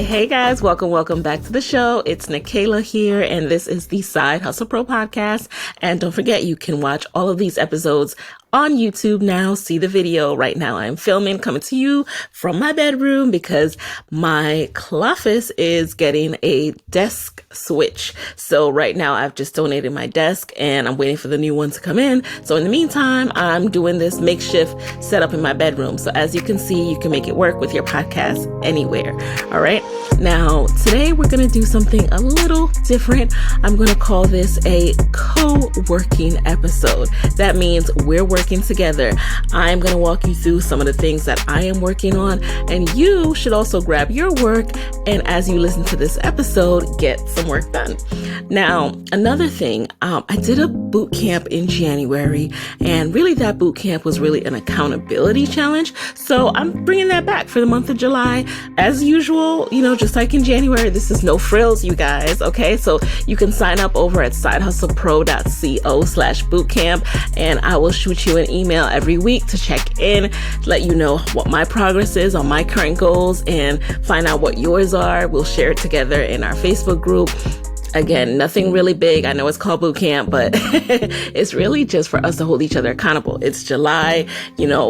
Hey guys, welcome back to the show. It's Nicaila here, and this is the Side Hustle Pro podcast. And don't forget, you can watch all of these episodes on YouTube now. See the video right now. I'm filming, coming to you from my bedroom because my office is getting a desk switch. So right now I've just donated my desk and I'm waiting for the new one to come in. So in the meantime, I'm doing this makeshift setup in my bedroom. So as you can see, you can make it work with your podcast anywhere. All right. Now, today we're going to do something a little different. I'm going to call this a co-working episode. That means we're working together. I'm going to walk you through some of the things that I am working on, and you should also grab your work and as you listen to this episode, get some work done. Now, another thing, I did a boot camp in January, and really that boot camp was really an accountability challenge. So I'm bringing that back for the month of July. As usual, just like in January, this is no frills, you guys. Okay. So you can sign up over at sidehustlepro.co/bootcamp, and I will shoot you an email every week to check in, let you know what my progress is on my current goals and find out what yours are. We'll share it together in our Facebook group. Again, nothing really big. I know it's called boot camp, but it's really just for us to hold each other accountable. It's July,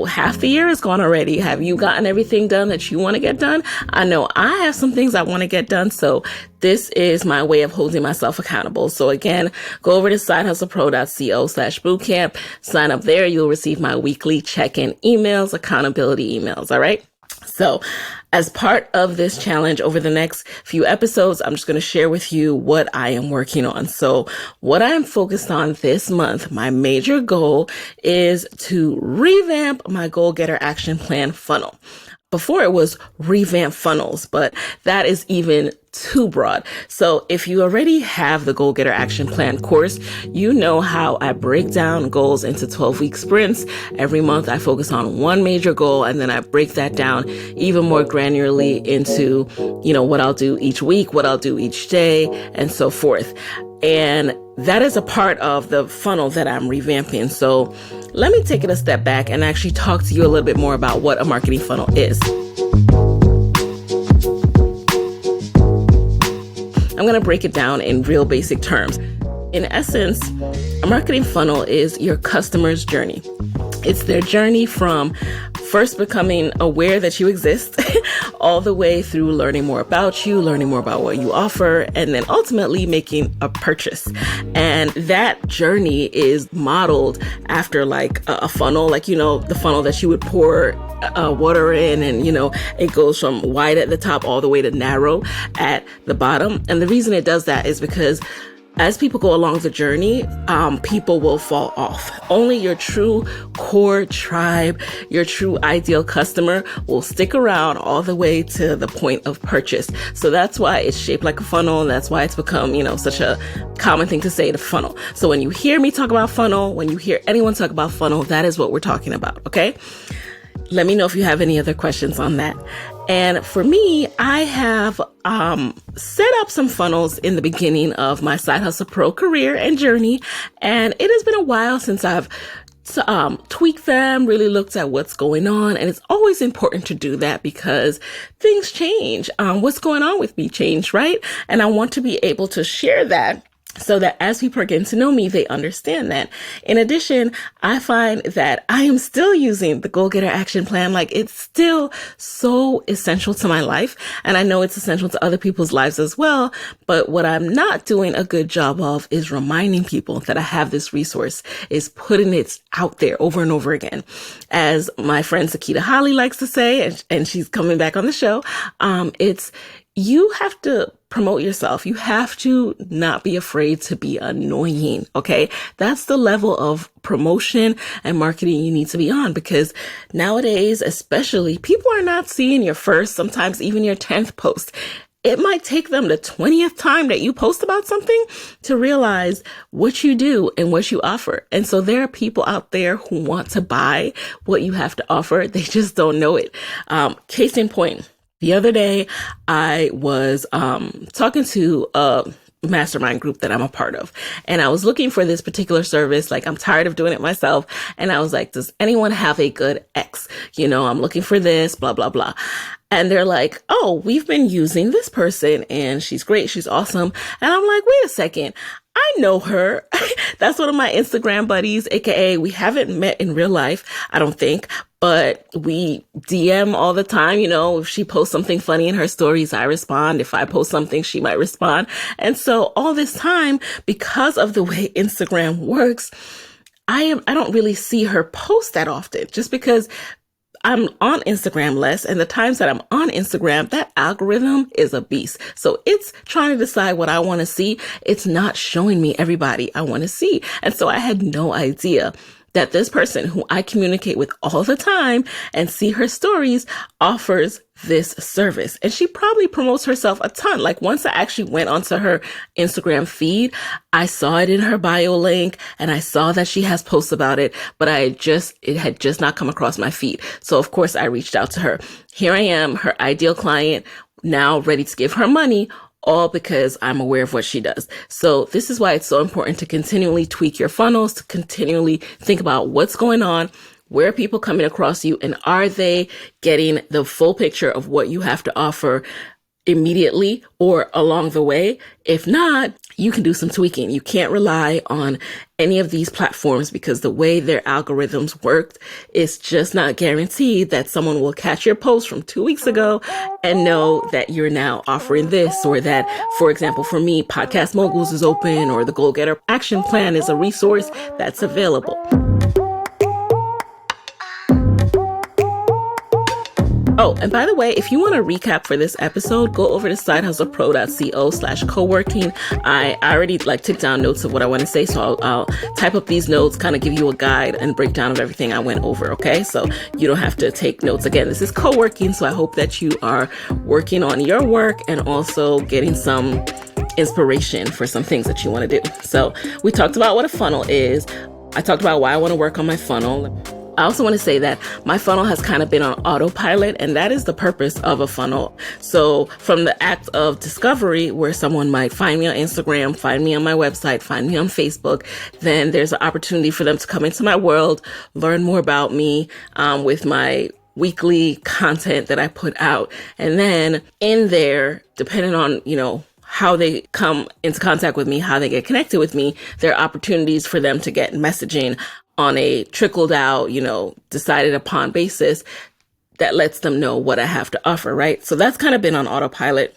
half the year is gone already. Have you gotten everything done that you want to get done? I know I have some things I want to get done. So this is my way of holding myself accountable. So again, go over to sidehustlepro.co/bootcamp, sign up there. You'll receive my weekly check-in emails, accountability emails. All right. So as part of this challenge over the next few episodes, I'm just going to share with you what I am working on. So what I am focused on this month, my major goal is to revamp my goal getter action plan funnel. Before it was revamp funnels, but that is even too broad. So if you already have the Goal Getter Action Plan course, you know how I break down goals into 12-week sprints. Every month I focus on one major goal, and then I break that down even more granularly into, what I'll do each week, what I'll do each day, and so forth. And that is a part of the funnel that I'm revamping. So let me take it a step back and actually talk to you a little bit more about what a marketing funnel is. I'm going to break it down in real basic terms. In essence, a marketing funnel is your customer's journey. It's their journey from first becoming aware that you exist all the way through learning more about you, learning more about what you offer, and then ultimately making a purchase. And that journey is modeled after like a funnel, like, the funnel that you would pour water in, and, it goes from wide at the top all the way to narrow at the bottom. And the reason it does that is because as people go along the journey, people will fall off. Only your true core tribe, your true ideal customer will stick around all the way to the point of purchase. So that's why it's shaped like a funnel. And that's why it's become, such a common thing to say, the funnel. So when you hear me talk about funnel, when you hear anyone talk about funnel, that is what we're talking about. Okay. Let me know if you have any other questions on that. And for me, I have set up some funnels in the beginning of my Side Hustle Pro career and journey. And it has been a while since I've tweaked them, really looked at what's going on. And it's always important to do that because things change. What's going on with me changed, right? And I want to be able to share that so that as people are getting to know me, they understand that. In addition, I find that I am still using the Goal Getter Action Plan. Like, it's still so essential to my life. And I know it's essential to other people's lives as well. But what I'm not doing a good job of is reminding people that I have this resource, is putting it out there over and over again. As my friend Sakita Holly likes to say, and she's coming back on the show, you have to promote yourself. You have to not be afraid to be annoying. Okay. That's the level of promotion and marketing you need to be on, because nowadays, especially, people are not seeing your first, sometimes even your 10th post. It might take them the 20th time that you post about something to realize what you do and what you offer. And so there are people out there who want to buy what you have to offer. They just don't know it. Case in point. The other day, I was talking to a mastermind group that I'm a part of. And I was looking for this particular service. Like, I'm tired of doing it myself. And I was like, does anyone have a good X? I'm looking for this, blah, blah, blah. And they're like, oh, we've been using this person and she's great. She's awesome. And I'm like, wait a second. I know her. That's one of my Instagram buddies, AKA we haven't met in real life, I don't think, but we DM all the time. If she posts something funny in her stories, I respond. If I post something, she might respond. And so all this time, because of the way Instagram works, I don't really see her post that often, just because I'm on Instagram less, and the times that I'm on Instagram, that algorithm is a beast. So it's trying to decide what I want to see. It's not showing me everybody I want to see. And so I had no idea that this person who I communicate with all the time and see her stories offers this service. And she probably promotes herself a ton. Like, once I actually went onto her Instagram feed, I saw it in her bio link and I saw that she has posts about it, but it had just not come across my feed. So of course I reached out to her. Here I am, her ideal client, now ready to give her money, all because I'm aware of what she does. So this is why it's so important to continually tweak your funnels, to continually think about what's going on, where are people coming across you, and are they getting the full picture of what you have to offer immediately or along the way? If not, you can do some tweaking. You can't rely on any of these platforms because the way their algorithms worked, it's just not guaranteed that someone will catch your post from 2 weeks ago and know that you're now offering this, or that, for example, for me, Podcast Moguls is open, or the Goal Getter Action Plan is a resource that's available. Oh, and by the way, if you want to recap for this episode, go over to sidehustlepro.co/co-working. I already took down notes of what I want to say, so I'll type up these notes, kind of give you a guide and breakdown of everything I went over, okay? So you don't have to take notes. Again, this is co-working, so I hope that you are working on your work and also getting some inspiration for some things that you want to do. So we talked about what a funnel is. I talked about why I want to work on my funnel. I also want to say that my funnel has kind of been on autopilot, and that is the purpose of a funnel. So from the act of discovery, where someone might find me on Instagram, find me on my website, find me on Facebook, then there's an opportunity for them to come into my world, learn more about me with my weekly content that I put out. And then in there, depending on, how they come into contact with me, how they get connected with me, there are opportunities for them to get messaging on a trickled out, decided upon basis that lets them know what I have to offer, right? So that's kind of been on autopilot.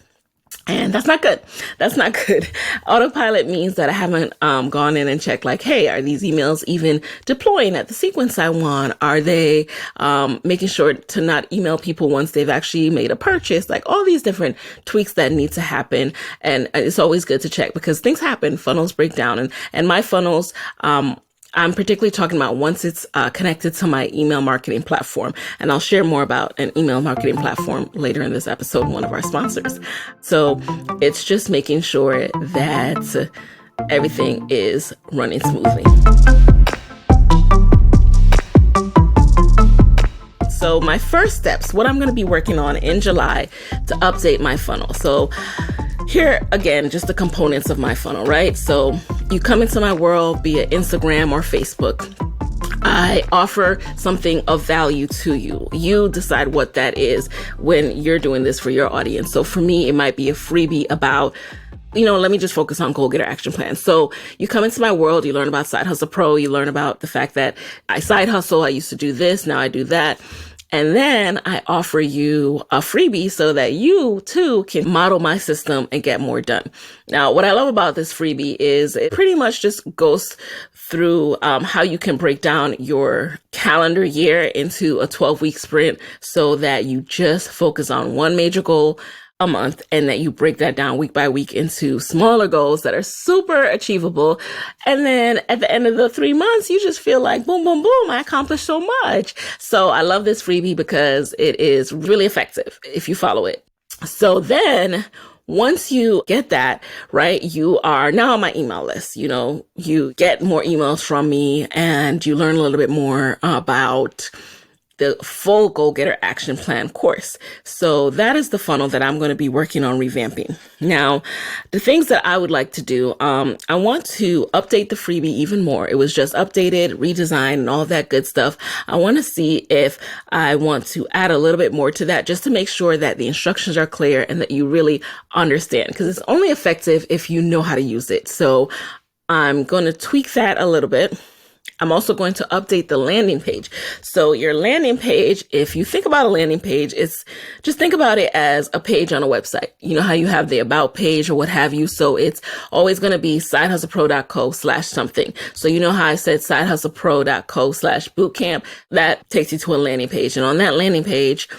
And that's not good. That's not good. Autopilot means that I haven't gone in and checked hey, are these emails even deploying at the sequence I want? Are they making sure to not email people once they've actually made a purchase? All these different tweaks that need to happen. And it's always good to check because things happen. Funnels break down. And my funnels, I'm particularly talking about once it's connected to my email marketing platform. And I'll share more about an email marketing platform later in this episode, one of our sponsors. So it's just making sure that everything is running smoothly. So my first steps, what I'm going to be working on in July to update my funnel. So here, again, just the components of my funnel, right? So you come into my world via Instagram or Facebook. I offer something of value to you. You decide what that is when you're doing this for your audience. So for me, it might be a freebie about, let me just focus on Goal Getter Action Plan. So you come into my world, you learn about Side Hustle Pro, you learn about the fact that I side hustle, I used to do this, now I do that. And then I offer you a freebie so that you too can model my system and get more done. Now, what I love about this freebie is it pretty much just goes through how you can break down your calendar year into a 12-week sprint so that you just focus on one major goal a month, and that you break that down week by week into smaller goals that are super achievable. And then at the end of the 3 months, you just feel like, boom, boom, boom, I accomplished so much. So I love this freebie because it is really effective if you follow it. So then once you get that, right, you are now on my email list. You get more emails from me and you learn a little bit more about the full Goal Getter Action Plan course. So that is the funnel that I'm going to be working on revamping. Now, the things that I would like to do, I want to update the freebie even more. It was just updated, redesigned, and all that good stuff. I want to see if I want to add a little bit more to that just to make sure that the instructions are clear and that you really understand, because it's only effective if you know how to use it. So I'm going to tweak that a little bit. I'm also going to update the landing page. So your landing page, if you think about a landing page, just think about it as a page on a website. You know how you have the about page or what have you. So it's always going to be sidehustlepro.co/something. So you know how I said sidehustlepro.co/bootcamp, that takes you to a landing page. And on that landing page,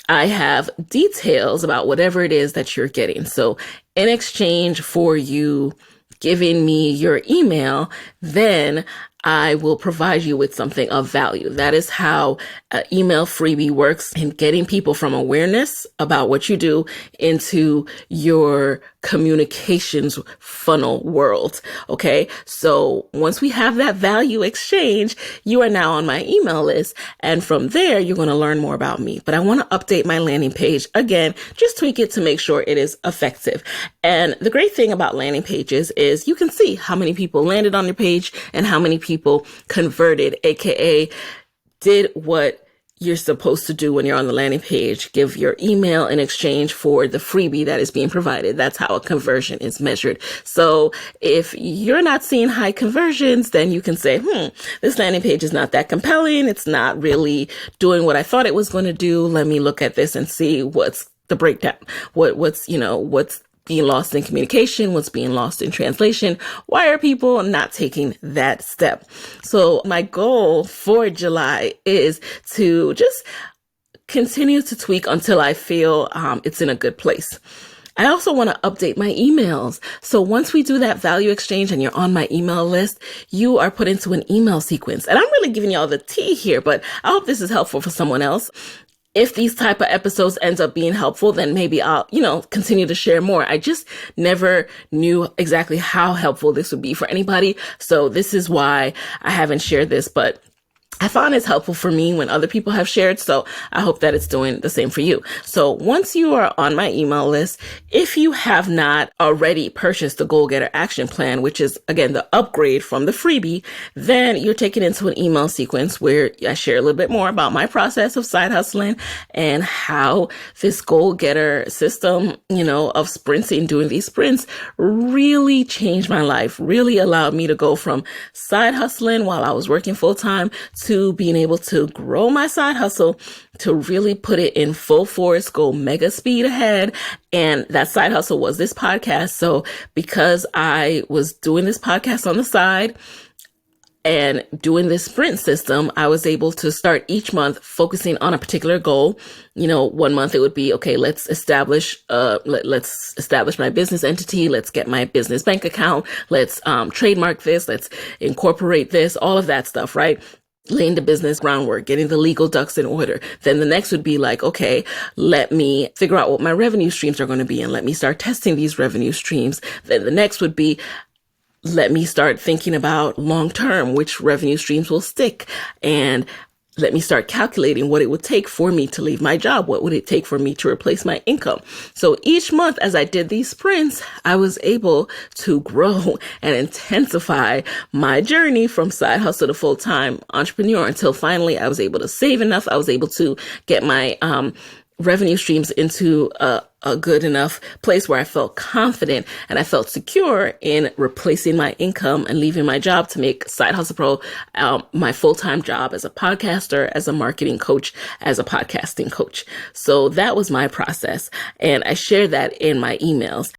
I have details about whatever it is that you're getting. So in exchange for you giving me your email, then I will provide you with something of value. That is how an email freebie works in getting people from awareness about what you do into your communications funnel world. Okay. So once we have that value exchange, you are now on my email list. And from there, you're going to learn more about me. But I want to update my landing page again, just tweak it to make sure it is effective. And the great thing about landing pages is you can see how many people landed on your page and how many people converted, aka did what you're supposed to do when you're on the landing page. Give your email in exchange for the freebie that is being provided. That's how a conversion is measured. So if you're not seeing high conversions, then you can say, this landing page is not that compelling. It's not really doing what I thought it was going to do. Let me look at this and see what's the breakdown. What's being lost in communication, what's being lost in translation. Why are people not taking that step? So my goal for July is to just continue to tweak until I feel it's in a good place. I also want to update my emails. So once we do that value exchange and you're on my email list, you are put into an email sequence. And I'm really giving y'all the tea here, but I hope this is helpful for someone else. If these type of episodes ends up being helpful, then maybe I'll, continue to share more. I just never knew exactly how helpful this would be for anybody. So this is why I haven't shared this, but I found it's helpful for me when other people have shared. So I hope that it's doing the same for you. So once you are on my email list, if you have not already purchased the Goal Getter Action Plan, which is again, the upgrade from the freebie, then you're taken into an email sequence where I share a little bit more about my process of side hustling and how this goal getter system, of sprinting, doing these sprints really changed my life, really allowed me to go from side hustling while I was working full time to being able to grow my side hustle, to really put it in full force, go mega speed ahead. And that side hustle was this podcast. So because I was doing this podcast on the side and doing this sprint system, I was able to start each month focusing on a particular goal. 1 month it would be, okay, let's establish my business entity. Let's get my business bank account. Let's trademark this. Let's incorporate this, all of that stuff, right? Laying the business groundwork, getting the legal ducks in order. Then the next would be like, okay, let me figure out what my revenue streams are going to be and let me start testing these revenue streams. Then the next would be, let me start thinking about long term, which revenue streams will stick, and let me start calculating what it would take for me to leave my job. What would it take for me to replace my income? So each month as I did these sprints, I was able to grow and intensify my journey from side hustle to full-time entrepreneur until finally I was able to save enough. I was able to get my revenue streams into a good enough place where I felt confident and I felt secure in replacing my income and leaving my job to make Side Hustle Pro my full-time job as a podcaster, as a marketing coach, as a podcasting coach. So that was my process. And I shared that in my emails.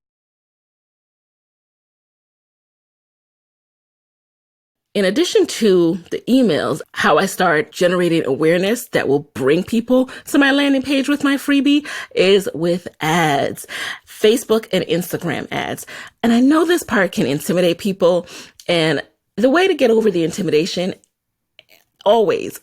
In addition to the emails, how I start generating awareness that will bring people to my landing page with my freebie is with ads, Facebook and Instagram ads. And I know this part can intimidate people. And the way to get over the intimidation, always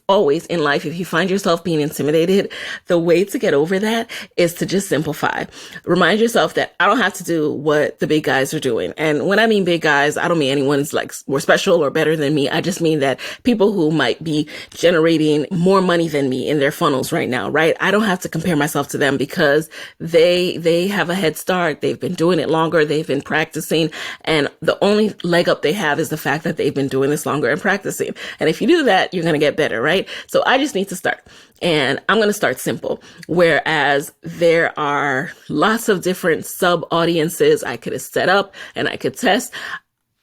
in life, if you find yourself being intimidated, the way to get over that is to just simplify. Remind yourself that I don't have to do what the big guys are doing. And when I mean big guys, I don't mean anyone's like more special or better than me. I just mean that people who might be generating more money than me in their funnels right now, right? I don't have to compare myself to them because they have a head start. They've been doing it longer. They've been practicing. And the only leg up they have is the fact that they've been doing this longer and practicing. And if you do that, you're going to get better, right? So I just need to start, and I'm going to start simple. Whereas there are lots of different sub audiences I could set up and I could test.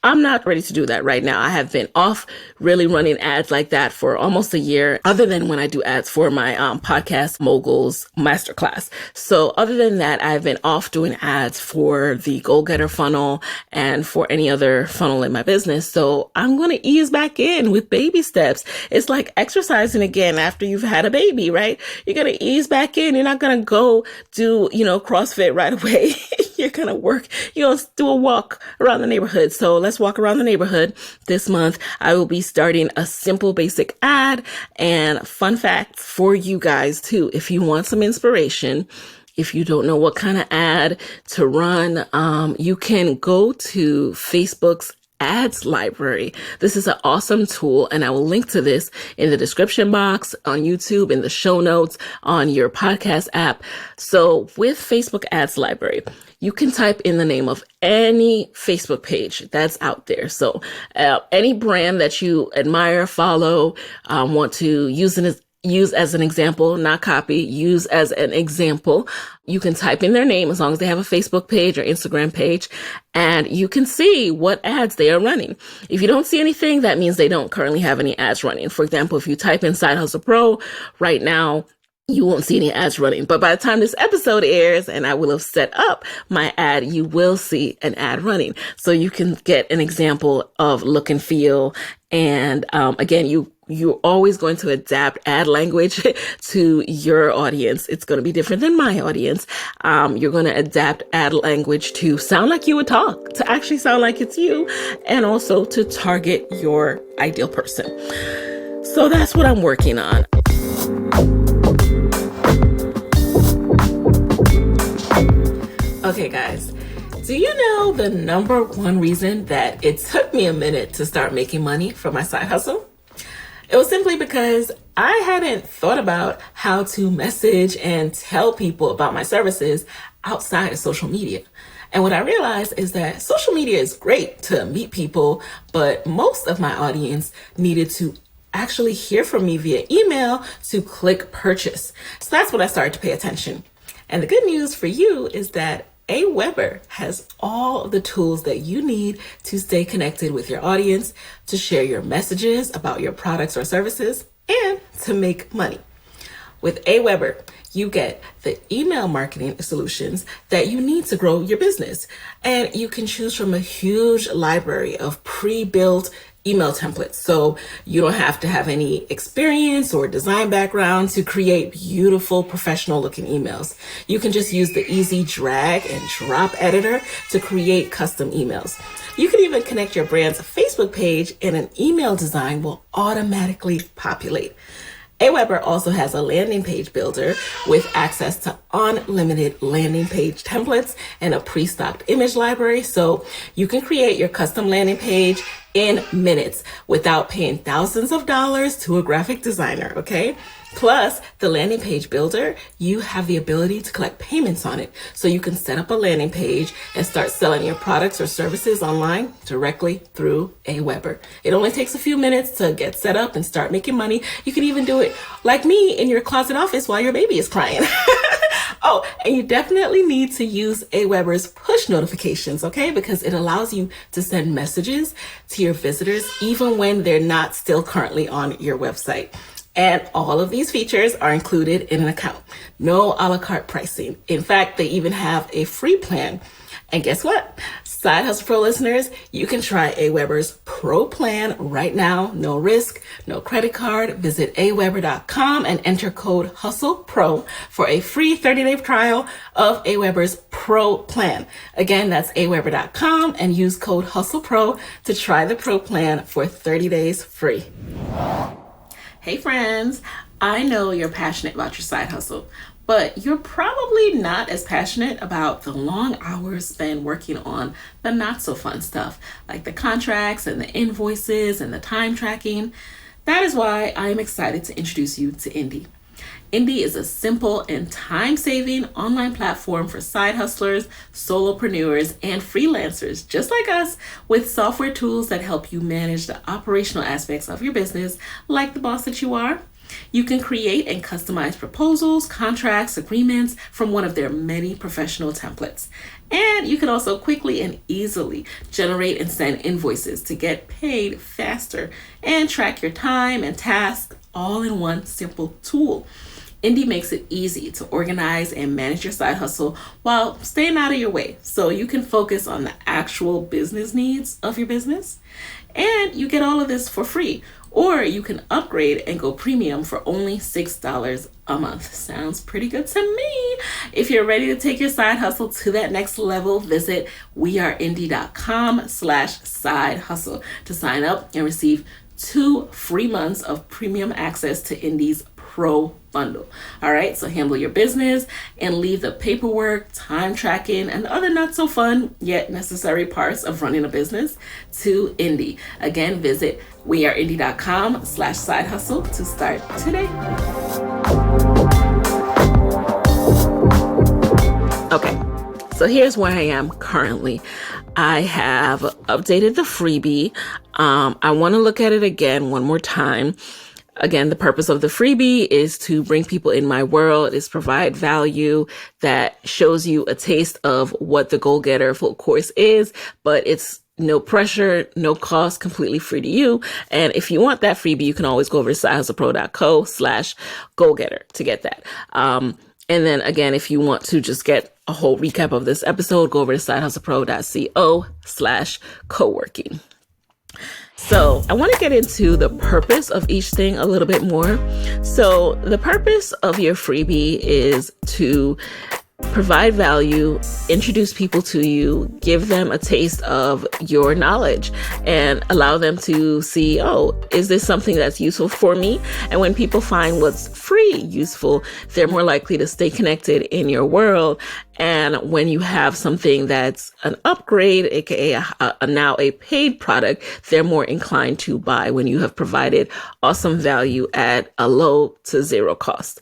I'm not ready to do that right now. I have been off really running ads like that for almost a year, other than when I do ads for my podcast moguls masterclass. So other than that, I've been off doing ads for the goal getter funnel and for any other funnel in my business. So I'm going to ease back in with baby steps. It's like exercising again after you've had a baby, right? You're going to ease back in. You're not going to go do, CrossFit right away. You're going to work, do a walk around the neighborhood. So let's walk around the neighborhood this month. I will be starting a simple basic ad, and fun fact for you guys too. If you want some inspiration, if you don't know what kind of ad to run, you can go to Facebook's ads library. This is an awesome tool, and I will link to this in the description box, on YouTube, in the show notes, on your podcast app. So with Facebook ads library, you can type in the name of any Facebook page that's out there. So any brand that you admire, follow, want to use as an example, not copy, use as an example. You can type in their name as long as they have a Facebook page or Instagram page, and you can see what ads they are running. If you don't see anything, that means they don't currently have any ads running. For example, if you type in Side Hustle Pro right now, you won't see any ads running. But by the time this episode airs and I will have set up my ad, you will see an ad running. So you can get an example of look and feel. And again, you're always going to adapt ad language to your audience. It's going to be different than my audience. You're going to adapt ad language to sound like you would talk, to actually sound like it's you, and also to target your ideal person. So that's what I'm working on. Okay, guys, do you know the number one reason that it took me a minute to start making money from my side hustle? It was simply because I hadn't thought about how to message and tell people about my services outside of social media. And what I realized is that social media is great to meet people, but most of my audience needed to actually hear from me via email to click purchase. So that's when I started to pay attention. And the good news for you is that AWeber has all the tools that you need to stay connected with your audience, to share your messages about your products or services, and to make money. With AWeber, you get the email marketing solutions that you need to grow your business. And you can choose from a huge library of pre-built email templates. So you don't have to have any experience or design background to create beautiful professional looking emails. You can just use the easy drag and drop editor to create custom emails. You can even connect your brand's Facebook page and an email design will automatically populate. AWeber also has a landing page builder with access to unlimited landing page templates and a pre-stocked image library. So you can create your custom landing page in minutes without paying thousands of dollars to a graphic designer, okay? Plus, the landing page builder, you have the ability to collect payments on it. So you can set up a landing page and start selling your products or services online directly through AWeber. It only takes a few minutes to get set up and start making money. You can even do it like me in your closet office while your baby is crying. Oh, and you definitely need to use AWeber's push notifications, okay? Because it allows you to send messages to your visitors even when they're not still currently on your website. And all of these features are included in an account. No a la carte pricing. In fact, they even have a free plan. And guess what? Side Hustle Pro listeners, you can try AWeber's Pro plan right now. No risk, no credit card. Visit AWeber.com and enter code HustlePro for a free 30-day trial of AWeber's Pro plan. Again, that's AWeber.com and use code HustlePro to try the Pro plan for 30 days free. Hey friends, I know you're passionate about your side hustle, but you're probably not as passionate about the long hours spent working on the not so fun stuff, like the contracts and the invoices and the time tracking. That is why I am excited to introduce you to INDY. INDY is a simple and time-saving online platform for side hustlers, solopreneurs, and freelancers just like us, with software tools that help you manage the operational aspects of your business like the boss that you are. You can create and customize proposals, contracts, agreements from one of their many professional templates. And you can also quickly and easily generate and send invoices to get paid faster and track your time and tasks all in one simple tool. INDY makes it easy to organize and manage your side hustle while staying out of your way, so you can focus on the actual business needs of your business. And you get all of this for free, or you can upgrade and go premium for only $6 a month. Sounds pretty good to me. If you're ready to take your side hustle to that next level, visit weareindy.com/side hustle to sign up and receive 2 free months of premium access to INDY's Pro bundle. All right, so handle your business and leave the paperwork, time tracking, and other not so fun yet necessary parts of running a business to INDY. Again, visit weareindy.com/side hustle to start today. Okay, so here's where I am currently. I have updated the freebie. I want to look at it again one more time. Again, the purpose of the freebie is to bring people in my world, is provide value that shows you a taste of what the Goal Getter full course is, but it's no pressure, no cost, completely free to you. And if you want that freebie, you can always go over to sidehustlepro.co/goalgetter to get that. And then again, if you want to just get a whole recap of this episode, go over to sidehustlepro.co/co-working. So I want to get into the purpose of each thing a little bit more. So the purpose of your freebie is to provide value, introduce people to you, give them a taste of your knowledge, and allow them to see, oh, is this something that's useful for me? And when people find what's free useful, they're more likely to stay connected in your world. And when you have something that's an upgrade, aka now a paid product, they're more inclined to buy when you have provided awesome value at a low to zero cost.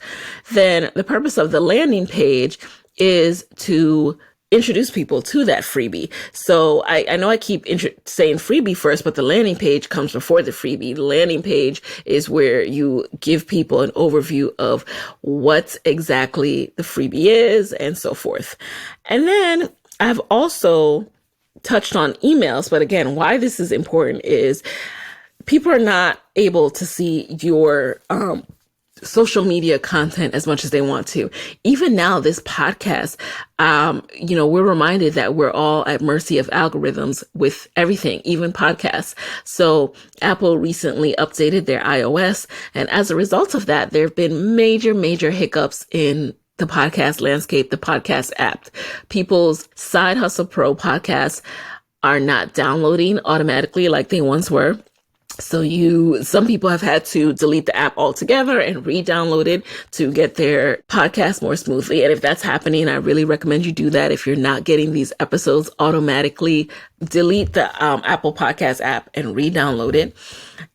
Then the purpose of the landing page is to introduce people to that freebie. So I know I keep saying freebie first, but the landing page comes before the freebie. The landing page is where you give people an overview of what exactly the freebie is and so forth. And then I've also touched on emails, but again, why this is important is people are not able to see your social media content as much as they want to. Even now, this podcast, we're reminded that we're all at mercy of algorithms with everything, even podcasts. So Apple recently updated their iOS. And as a result of that, there have been major hiccups in the podcast landscape, the podcast app. People's Side Hustle Pro podcasts are not downloading automatically like they once were. So some people have had to delete the app altogether and re-download it to get their podcast more smoothly. And if that's happening, I really recommend you do that. If you're not getting these episodes automatically, delete the Apple Podcast app and re-download it.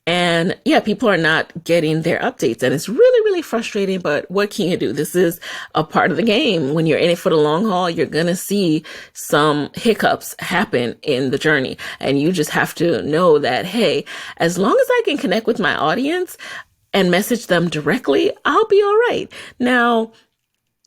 And yeah, people are not getting their updates, and it's really frustrating, but what can you do? This is a part of the game. When you're in it for the long haul, you're going to see some hiccups happen in the journey, and you just have to know that, hey, as long as I can connect with my audience and message them directly, I'll be all right. Now,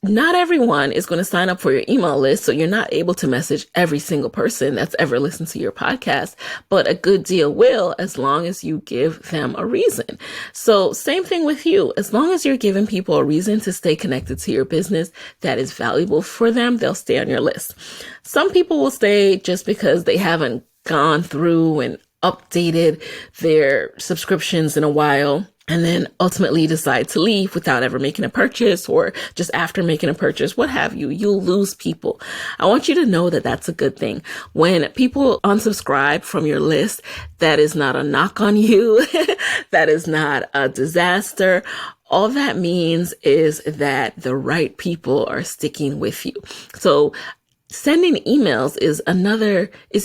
not everyone is going to sign up for your email list, so you're not able to message every single person that's ever listened to your podcast, but a good deal will, as long as you give them a reason. So same thing with you. As long as you're giving people a reason to stay connected to your business that is valuable for them, they'll stay on your list. Some people will stay just because they haven't gone through and updated their subscriptions in a while. and then ultimately decide to leave without ever making a purchase, or just after making a purchase, what have you, you'll lose people. I want you to know that that's a good thing. When people unsubscribe from your list, that is not a knock on you. That is not a disaster. All that means is that the right people are sticking with you. So sending emails is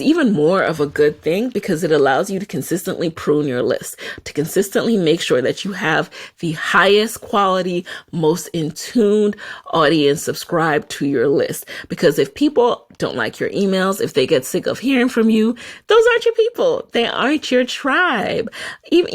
even more of a good thing, because it allows you to consistently prune your list, to consistently make sure that you have the highest quality, most in tuned audience subscribed to your list. Because if people don't like your emails, if they get sick of hearing from you, those aren't your people. They aren't your tribe. Even,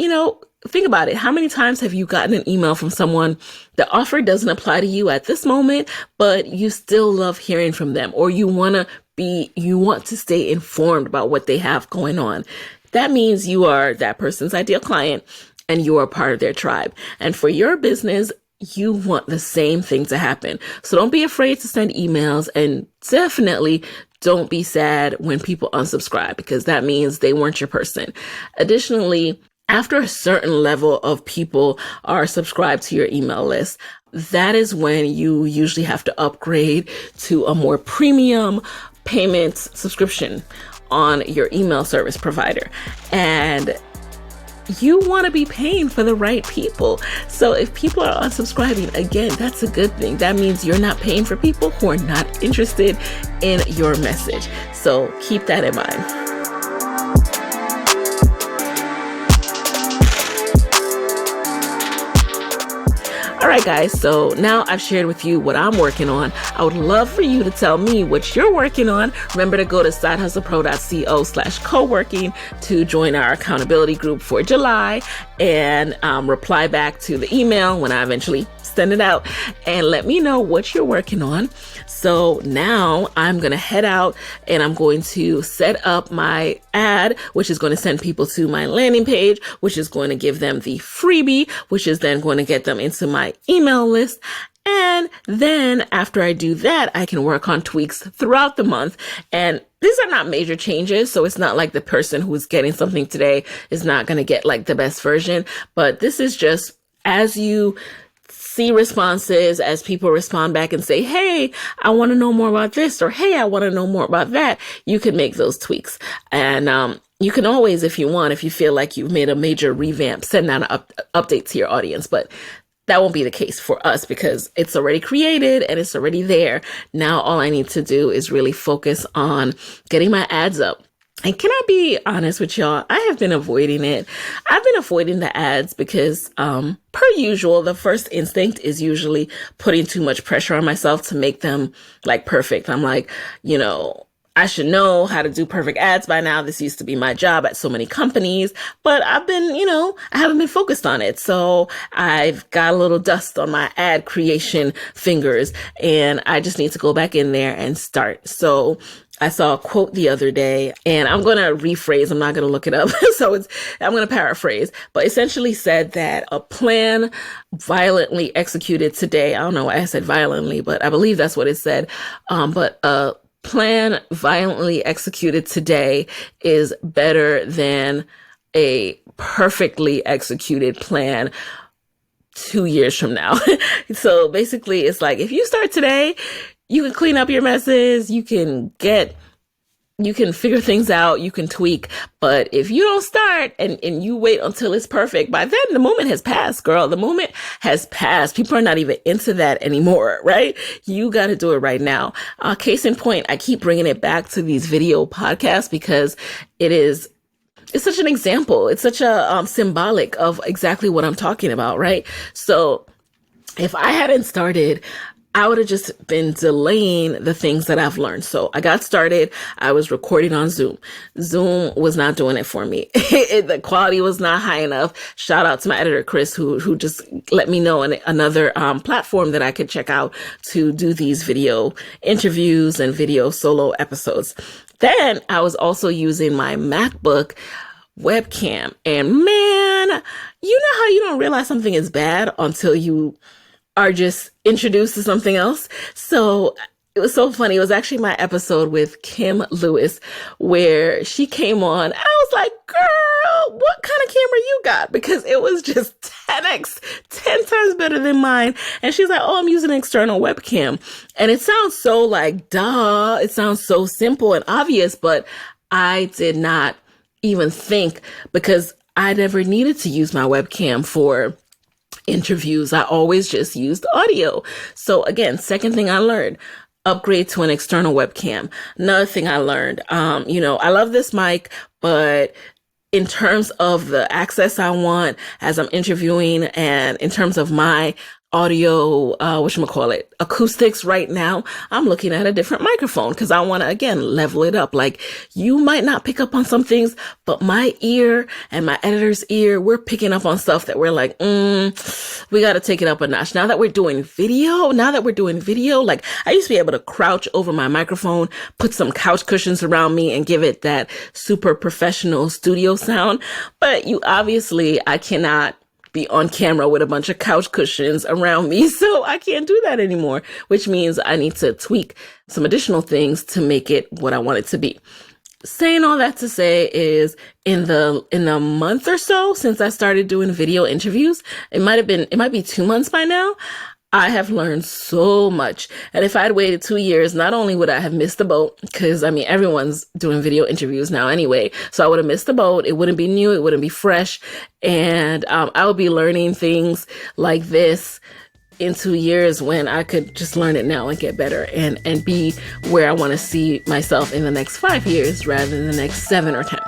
think about it. How many times have you gotten an email from someone, the offer doesn't apply to you at this moment, but you still love hearing from them, or you want to stay informed about what they have going on? That means you are that person's ideal client and you are part of their tribe. And for your business, you want the same thing to happen. So don't be afraid to send emails, and definitely don't be sad when people unsubscribe, because that means they weren't your person. Additionally, after a certain level of people are subscribed to your email list, that is when you usually have to upgrade to a more premium payment subscription on your email service provider. And you want to be paying for the right people. So if people are unsubscribing, again, that's a good thing. That means you're not paying for people who are not interested in your message. So keep that in mind. All right, guys, so now I've shared with you what I'm working on. I would love for you to tell me what you're working on. Remember to go to sidehustlepro.co/co-working to join our accountability group for July, and reply back to the email when I eventually send it out, and let me know what you're working on. So now I'm going to head out and I'm going to set up my ad, which is going to send people to my landing page, which is going to give them the freebie, which is then going to get them into my email list. And then after I do that, I can work on tweaks throughout the month. And these are not major changes. So it's not like the person who's getting something today is not going to get like the best version. But this is just as you see responses, as people respond back and say, hey, I want to know more about this, or hey, I want to know more about that, you can make those tweaks. And you can always, if you want, if you feel like you've made a major revamp, send out an update to your audience. But that won't be the case for us because it's already created and it's already there. Now all I need to do is really focus on getting my ads up. And can I be honest with y'all? I have been avoiding it. I've been avoiding the ads because, per usual, the first instinct is usually putting too much pressure on myself to make them like perfect. I'm like, I should know how to do perfect ads by now. This used to be my job at so many companies, but I've been, I haven't been focused on it. So I've got a little dust on my ad creation fingers, and I just need to go back in there and start. So I saw a quote the other day, and I'm going to rephrase. I'm not going to look it up. I'm going to paraphrase, but essentially said that a plan violently executed today. I don't know why I said violently, but I believe that's what it said. But a plan violently executed today is better than a perfectly executed plan 2 years from now. So basically it's like, if you start today, you can clean up your messes, you can figure things out, you can tweak. But if you don't start and you wait until it's perfect, by then the moment has passed, girl. The moment has passed. People are not even into that anymore, right? You got to do it right now. Case in point, I keep bringing it back to these video podcasts because it's such an example. It's such a symbolic of exactly what I'm talking about, right? So if I hadn't started, I would have just been delaying the things that I've learned. So I got started. I was recording on Zoom. Zoom was not doing it for me. The quality was not high enough. Shout out to my editor, Chris, who just let me know another platform that I could check out to do these video interviews and video solo episodes. Then I was also using my MacBook webcam. And man, you know how you don't realize something is bad until you are just introduced to something else. So it was so funny. It was actually my episode with Kim Lewis where she came on. I was like, girl, what kind of camera you got? Because it was just 10 times better than mine. And she's like, oh, I'm using an external webcam. And it sounds so like, duh. It sounds so simple and obvious, but I did not even think, because I never needed to use my webcam for interviews. I always just used audio. So again, second thing I learned, upgrade to an external webcam. Another thing I learned, I love this mic, but in terms of the access I want as I'm interviewing and in terms of my audio, acoustics right now, I'm looking at a different microphone because I want to, again, level it up. Like, you might not pick up on some things, but my ear and my editor's ear, we're picking up on stuff that we're like, we got to take it up a notch. Now that we're doing video, like, I used to be able to crouch over my microphone, put some couch cushions around me and give it that super professional studio sound. But I cannot be on camera with a bunch of couch cushions around me. So I can't do that anymore, which means I need to tweak some additional things to make it what I want it to be. Saying all that to say is in the month or so since I started doing video interviews, it might be 2 months by now, I have learned so much. And if I had waited 2 years, not only would I have missed the boat, because everyone's doing video interviews now anyway. So I would have missed the boat. It wouldn't be new. It wouldn't be fresh. And I would be learning things like this in 2 years when I could just learn it now and get better and be where I want to see myself in the next 5 years rather than the next 7 or 10.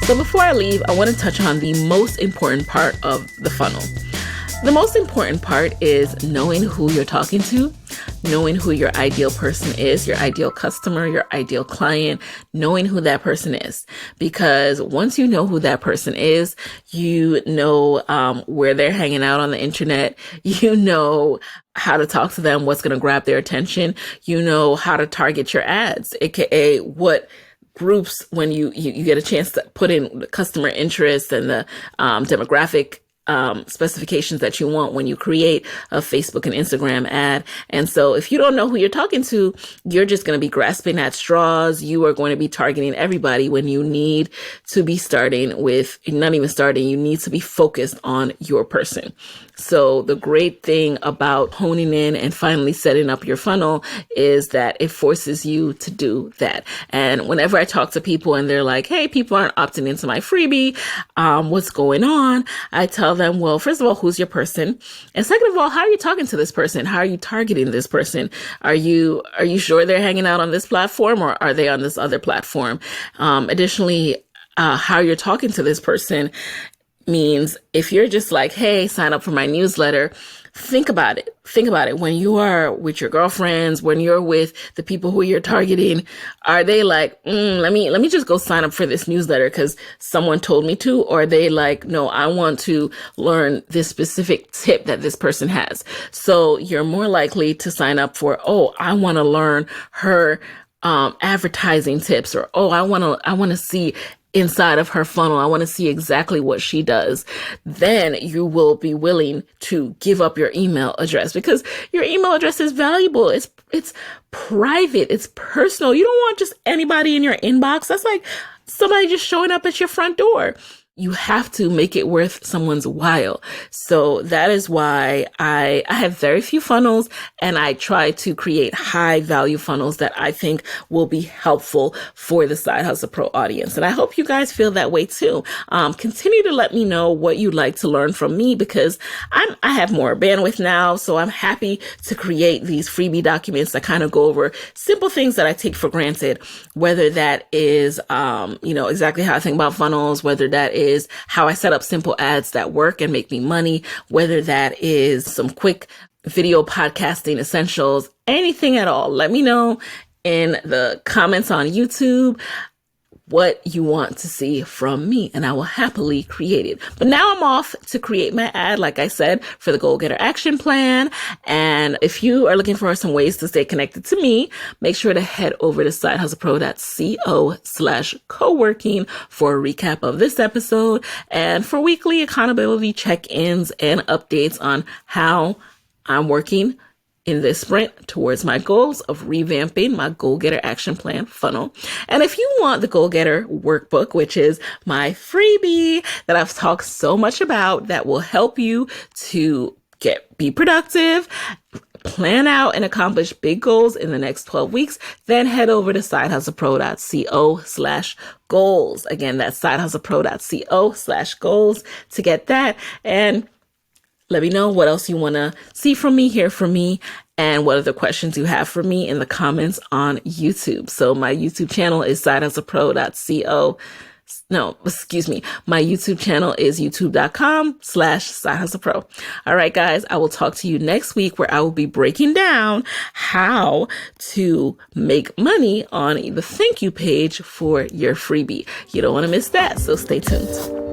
So before I leave, I want to touch on the most important part of the funnel. The most important part is knowing who you're talking to, knowing who your ideal person is, your ideal customer, your ideal client, knowing who that person is. Because once you know who that person is, you know where they're hanging out on the internet, you know how to talk to them, what's going to grab their attention, you know how to target your ads, aka what groups, when you get a chance to put in the customer interest and the demographic specifications that you want when you create a Facebook and Instagram ad. And so if you don't know who you're talking to, you're just going to be grasping at straws. You are going to be targeting everybody when you need to be you need to be focused on your person. So the great thing about honing in and finally setting up your funnel is that it forces you to do that. And whenever I talk to people and they're like, hey, people aren't opting into my freebie, what's going on? I tell them, well, first of all, who's your person? And second of all, how are you talking to this person? How are you targeting this person? Are you sure they're hanging out on this platform or are they on this other platform? Additionally, how you're talking to this person means if you're just like, hey, sign up for my newsletter, think about it. When you are with your girlfriends, when you're with the people who you're targeting, are they like, let me just go sign up for this newsletter because someone told me to? Or are they like, no, I want to learn this specific tip that this person has. So you're more likely to sign up for, oh, I want to learn her advertising tips, or, oh, I want to see inside of her funnel. I want to see exactly what she does. Then you will be willing to give up your email address because your email address is valuable. It's private. It's personal. You don't want just anybody in your inbox. That's like somebody just showing up at your front door. You have to make it worth someone's while. So that is why I have very few funnels, and I try to create high value funnels that I think will be helpful for the Side Hustle Pro audience. And I hope you guys feel that way too. Continue to let me know what you'd like to learn from me because I have more bandwidth now. So I'm happy to create these freebie documents that kind of go over simple things that I take for granted, whether that is, exactly how I think about funnels, whether that is how I set up simple ads that work and make me money, whether that is some quick video podcasting essentials, anything at all. Let me know in the comments on YouTube what you want to see from me, and I will happily create it. But now I'm off to create my ad, like I said, for the Goal Getter Action Plan. And if you are looking for some ways to stay connected to me, make sure to head over to sidehustlepro.co/co-working for a recap of this episode and for weekly accountability check-ins and updates on how I'm working in this sprint towards my goals of revamping my Goal Getter Action Plan funnel. And if you want the Goal Getter workbook, which is my freebie that I've talked so much about that will help you to be productive, plan out and accomplish big goals in the next 12 weeks, then head over to sidehustlepro.co/goals. Again, that's sidehustlepro.co/goals to get that. And let me know what else you want to see from me, hear from me, and what other questions you have for me in the comments on YouTube. So my YouTube channel is sidehustlepro.co. My YouTube channel is youtube.com/sidehustlepro. All right, guys, I will talk to you next week where I will be breaking down how to make money on the thank you page for your freebie. You don't want to miss that, so stay tuned.